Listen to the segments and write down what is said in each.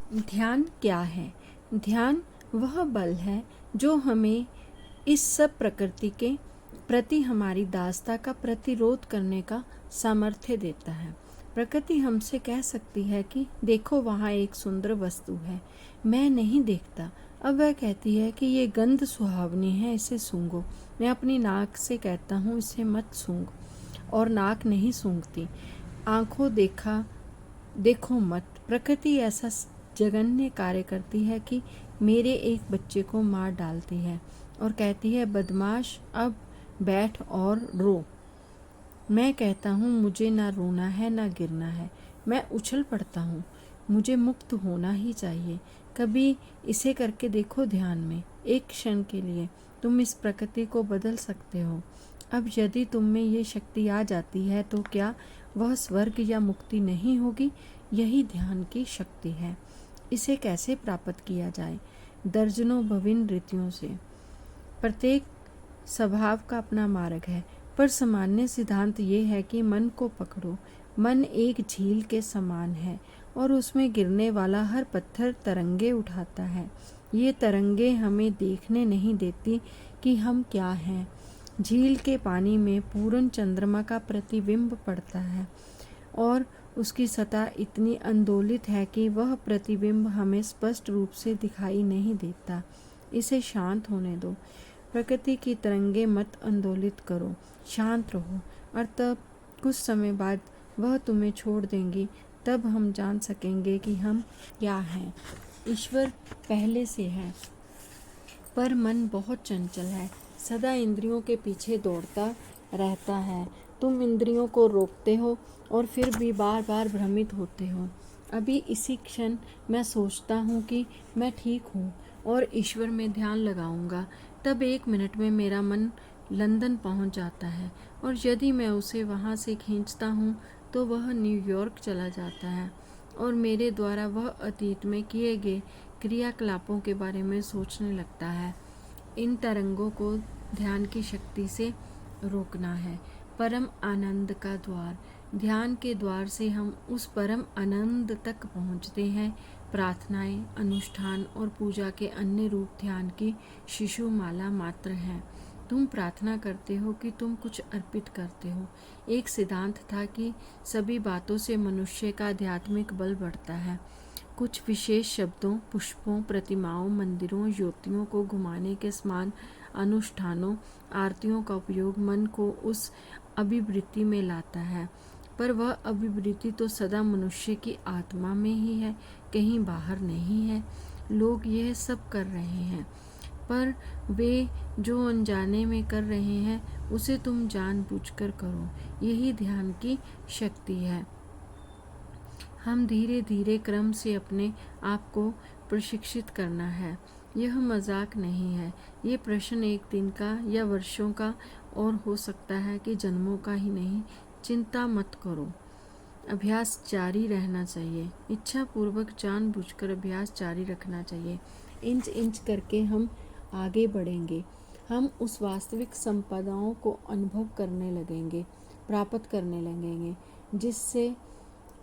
ध्यान क्या है? ध्यान वह बल है जो हमें इस सब प्रकृति के प्रति हमारी दासता का प्रतिरोध करने का सामर्थ्य देता है। प्रकृति हमसे कह सकती है कि देखो वहाँ एक सुंदर वस्तु है, मैं नहीं देखता। अब वह कहती है कि ये गंध सुहावनी है, इसे सूंघो। मैं अपनी नाक से कहता हूँ इसे मत सूंघ, और नाक नहीं सूंघती। आंखों देखो मत। प्रकृति ऐसा जघन्य कार्य करती है कि मेरे एक बच्चे को मार डालती है और कहती है बदमाश, अब बैठ और रो। मैं कहता हूँ मुझे ना रोना है ना गिरना है, मैं उछल पड़ता हूँ, मुझे मुक्त होना ही चाहिए। कभी इसे करके देखो ध्यान में, एक क्षण के लिए तुम इस प्रकृति को बदल सकते हो। अब यदि तुम में ये शक्ति आ जाती है तो क्या वह स्वर्ग या मुक्ति नहीं होगी? यही ध्यान की शक्ति है। इसे कैसे प्राप्त किया जाए? दर्जनों विभिन्न रीतियों से। प्रत्येक स्वभाव का अपना मार्ग है, पर सामान्य सिद्धांत ये है कि मन को पकड़ो। मन एक झील के समान है और उसमें गिरने वाला हर पत्थर तरंगे उठाता है। ये तरंगे हमें देखने नहीं देती कि हम क्या हैं। झील के पानी में पूर्ण चंद्रमा का प्रतिबिंब पड़ता है और उसकी सतह इतनी आंदोलित है कि वह प्रतिबिंब हमें स्पष्ट रूप से दिखाई नहीं देता। इसे शांत होने दो। प्रकृति की तरंगे मत आंदोलित करो, शांत रहो, और तब कुछ समय बाद वह तुम्हें छोड़ देंगी। तब हम जान सकेंगे कि हम क्या हैं। ईश्वर पहले से है, पर मन बहुत चंचल है, सदा इंद्रियों के पीछे दौड़ता रहता है। तुम इंद्रियों को रोकते हो और फिर भी बार बार भ्रमित होते हो। अभी इसी क्षण मैं सोचता हूँ कि मैं ठीक हूँ और ईश्वर में ध्यान लगाऊंगा, तब 1 मिनट में मेरा मन लंदन पहुँच जाता है, और यदि मैं उसे वहाँ से खींचता हूँ तो वह न्यूयॉर्क चला जाता है और मेरे द्वारा वह अतीत में किए गए क्रियाकलापों के बारे में सोचने लगता है। इन तरंगों को ध्यान की शक्ति से रोकना है। परम आनंद का द्वार। ध्यान के द्वार से हम उस परम आनंद तक पहुँचते हैं। प्रार्थनाएं, अनुष्ठान और पूजा के अन्य रूप ध्यान की शिशुमाला मात्र हैं। तुम प्रार्थना करते हो कि तुम कुछ अर्पित करते हो। एक सिद्धांत था कि सभी बातों से मनुष्य का आध्यात्मिक बल बढ़ता है। कुछ विशेष शब्दों, पुष्पों, प्रतिमाओं, मंदिरों, ज्योतियों को घुमाने के समान अनुष्ठानों, आरतियों का उपयोग मन को उस अभिवृत्ति में लाता है, पर वह अभिवृत्ति तो सदा मनुष्य की आत्मा में ही है, कहीं बाहर नहीं है। लोग यह सब कर रहे हैं, पर वे जो अनजाने में कर रहे हैं उसे तुम जानबूझकर करो। यही ध्यान की शक्ति है। हम धीरे धीरे क्रम से अपने आप को प्रशिक्षित करना है। यह मजाक नहीं है। ये प्रश्न 1 दिन का या वर्षों का और हो सकता है कि जन्मों का ही नहीं। चिंता मत करो, अभ्यास जारी रहना चाहिए। इच्छा पूर्वक जानबूझकर अभ्यास जारी रखना चाहिए। इंच इंच करके हम आगे बढ़ेंगे। हम उस वास्तविक संपदाओं को अनुभव करने लगेंगे, प्राप्त करने लगेंगे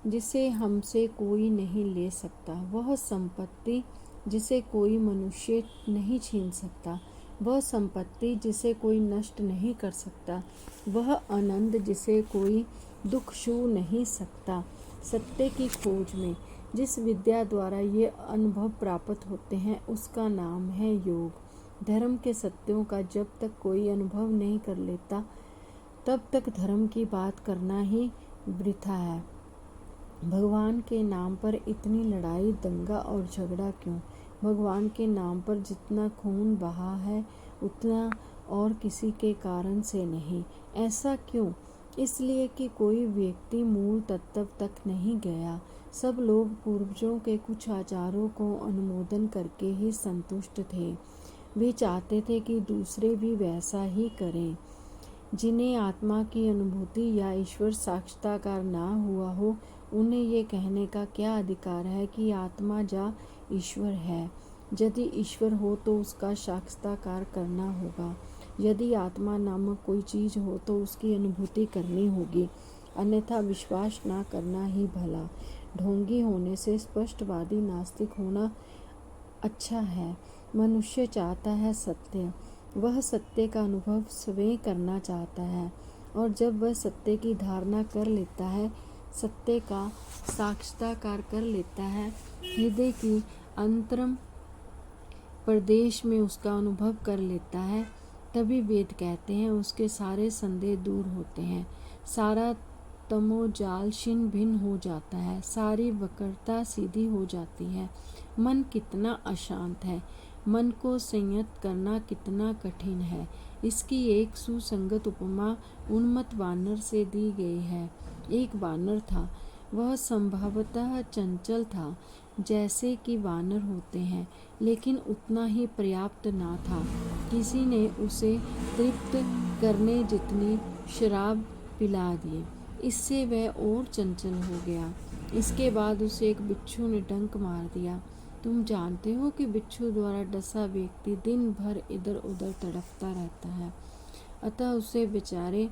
जिसे हमसे कोई नहीं ले सकता। वह संपत्ति जिसे कोई मनुष्य नहीं छीन सकता, वह संपत्ति जिसे कोई नष्ट नहीं कर सकता, वह आनंद जिसे कोई दुख छू नहीं सकता। सत्य की खोज में जिस विद्या द्वारा ये अनुभव प्राप्त होते हैं उसका नाम है योग। धर्म के सत्यों का जब तक कोई अनुभव नहीं कर लेता तब तक धर्म की बात करना ही वृथा है। भगवान के नाम पर इतनी लड़ाई, दंगा और झगड़ा क्यों? भगवान के नाम पर जितना खून बहा है उतना और किसी के कारण से नहीं। ऐसा क्यों? इसलिए कि कोई व्यक्ति मूल तत्व तक नहीं गया। सब लोग पूर्वजों के कुछ आचारों को अनुमोदन करके ही संतुष्ट थे। वे चाहते थे कि दूसरे भी वैसा ही करें। जिन्हें आत्मा की अनुभूति या ईश्वर साक्षात्कार ना हुआ हो, उन्हें ये कहने का क्या अधिकार है कि आत्मा या ईश्वर है? यदि ईश्वर हो तो उसका साक्षात्कार करना होगा। यदि आत्मा नामक कोई चीज़ हो तो उसकी अनुभूति करनी होगी, अन्यथा विश्वास ना करना ही भला। ढोंगी होने से स्पष्टवादी नास्तिक होना अच्छा है। मनुष्य चाहता है सत्य, वह सत्य का अनुभव स्वयं करना चाहता है, और जब वह सत्य की धारणा कर लेता है, सत्य का साक्षात्कार कर लेता है, हृदय की अंतरम प्रदेश में उसका अनुभव कर लेता है, तभी वेद कहते हैं उसके सारे संदेह दूर होते हैं, सारा तमोजाल छिन्न भिन्न हो जाता है, सारी वक्रता सीधी हो जाती है। मन कितना अशांत है, मन को संयत करना कितना कठिन है। इसकी एक सुसंगत उपमा उन्मत्त वानर से दी गई है। एक वानर था, वह संभवतः चंचल था, जैसे कि वानर होते हैं, लेकिन उतना ही पर्याप्त ना था। किसी ने उसे तृप्त करने जितनी शराब पिला दी, इससे वह और चंचल हो गया। इसके बाद उसे एक बिच्छू ने डंक मार दिया। तुम जानते हो कि बिच्छू द्वारा डसा व्यक्ति दिन भर इधर उधर तड़पता रहता है, अतः उसे बेचारे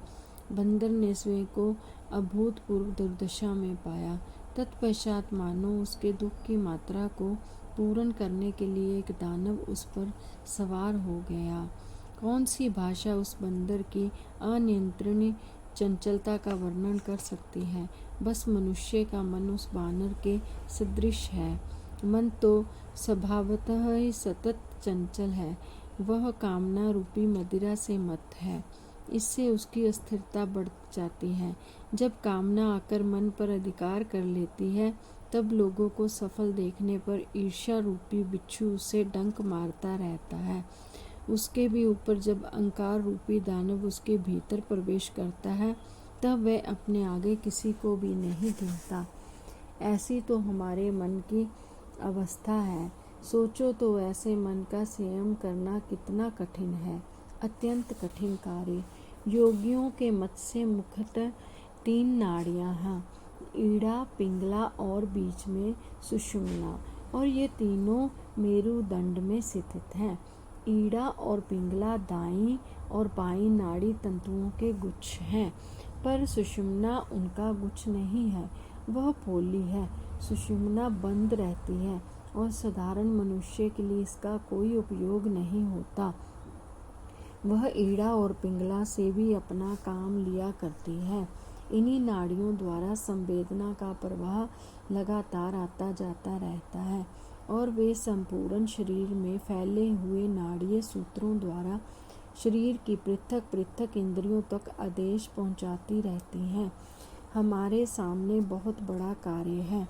बंदर ने स्वयं को अभूतपूर्व दुर्दशा में पाया। तत्पश्चात मानो उसके दुख की मात्रा को पूर्ण करने के लिए एक दानव उस पर सवार हो गया। कौन सी भाषा उस बंदर की अनियंत्रित चंचलता का वर्णन कर सकती है। बस मनुष्य का मन उस वानर के सदृश है। मन तो स्वभावतः ही सतत चंचल है, वह कामना रूपी मदिरा से मत है, इससे उसकी अस्थिरता बढ़ जाती है। जब कामना आकर मन पर अधिकार कर लेती है, तब लोगों को सफल देखने पर ईर्ष्या रूपी बिच्छू उसे डंक मारता रहता है। उसके भी ऊपर जब अहंकार रूपी दानव उसके भीतर प्रवेश करता है, तब वह अपने आगे किसी को भी नहीं गिनता। ऐसी तो हमारे मन की अवस्था है। सोचो तो ऐसे मन का संयम करना कितना कठिन है, अत्यंत कठिन कार्य। योगियों के मत से मुख्यतः 3 नाड़ियां हैं, ईड़ा, पिंगला और बीच में सुषुम्ना, और ये तीनों मेरुदंड में स्थित हैं। ईड़ा और पिंगला दाईं और बाईं नाड़ी तंतुओं के गुच्छ हैं, पर सुषुम्ना उनका गुच्छ नहीं है, वह पोली है। सुषुम्ना बंद रहती है और साधारण मनुष्य के लिए इसका कोई उपयोग नहीं होता। वह ईड़ा और पिंगला से भी अपना काम लिया करती है। इन्हीं नाड़ियों द्वारा संवेदना का प्रवाह लगातार आता जाता रहता है, और वे संपूर्ण शरीर में फैले हुए नाड़ीय सूत्रों द्वारा शरीर की पृथक पृथक इंद्रियों तक आदेश पहुंचाती रहती हैं। हमारे सामने बहुत बड़ा कार्य है,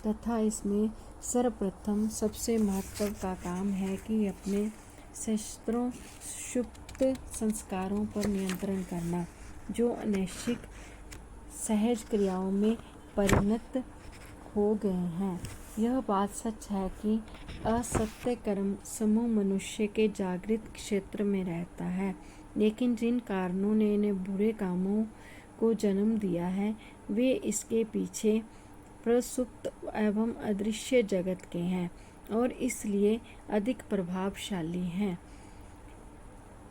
तथा इसमें सर्वप्रथम सबसे महत्व का काम है कि अपने शस्त्रों सुप्त संस्कारों पर नियंत्रण करना, जो अनैच्छिक सहज क्रियाओं में परिणत हो गए हैं। यह बात सच है कि असत्य कर्म समूह मनुष्य के जागृत क्षेत्र में रहता है, लेकिन जिन कारणों ने इन्हें बुरे कामों को जन्म दिया है, वे इसके पीछे प्रसुप्त एवं अदृश्य जगत के हैं, और इसलिए अधिक प्रभावशाली हैं।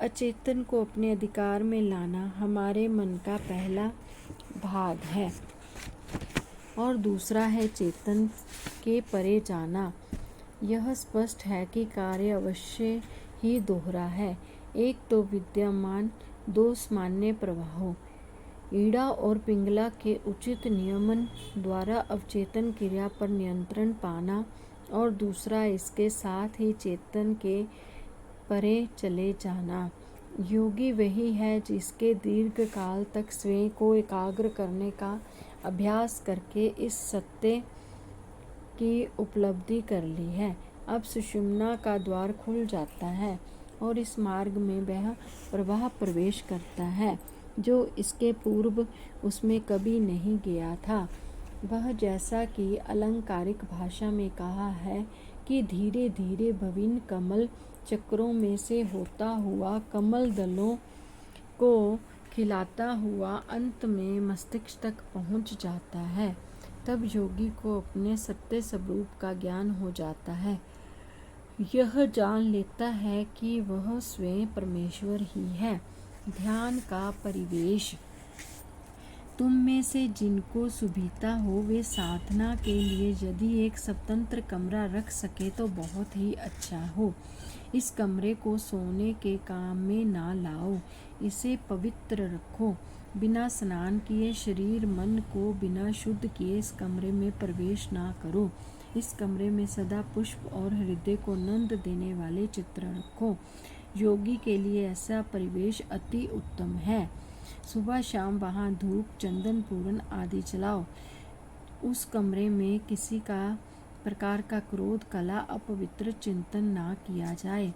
अचेतन को अपने अधिकार में लाना हमारे मन का पहला भाग है, और दूसरा है चेतन के परे जाना। यह स्पष्ट है कि कार्य अवश्य ही दोहरा है, एक तो विद्यमान, 2 सामान्य प्रवाहों ईड़ा और पिंगला के उचित नियमन द्वारा अवचेतन क्रिया पर नियंत्रण पाना, और दूसरा इसके साथ ही चेतन के परे चले जाना। योगी वही है जिसके दीर्घ काल तक स्वयं को एकाग्र करने का अभ्यास करके इस सत्य की उपलब्धि कर ली है। अब सुषुम्ना का द्वार खुल जाता है और इस मार्ग में वह प्रवाह प्रवेश करता है जो इसके पूर्व उसमें कभी नहीं गया था। वह, जैसा कि अलंकारिक भाषा में कहा है कि धीरे धीरे विभिन्न कमल चक्रों में से होता हुआ कमल दलों को खिलाता हुआ अंत में मस्तिष्क तक पहुंच जाता है। तब योगी को अपने सत्य स्वरूप का ज्ञान हो जाता है। यह जान लेता है कि वह स्वयं परमेश्वर ही है। ध्यान का परिवेश। तुम में से जिनको सुविधा हो वे साधना के लिए यदि एक स्वतंत्र कमरा रख सके तो बहुत ही अच्छा हो। इस कमरे को सोने के काम में ना लाओ, इसे पवित्र रखो। बिना स्नान किए शरीर मन को बिना शुद्ध किए इस कमरे में प्रवेश ना करो। इस कमरे में सदा पुष्प और हृदय को नंद देने वाले चित्र रखो। योगी के लिए ऐसा परिवेश अति उत्तम है। सुबह शाम वहाँ धूप, चंदन, पूरन आदि जलाओ। उस कमरे में किसी का प्रकार का क्रोध, कला, अपवित्र चिंतन ना किया जाए।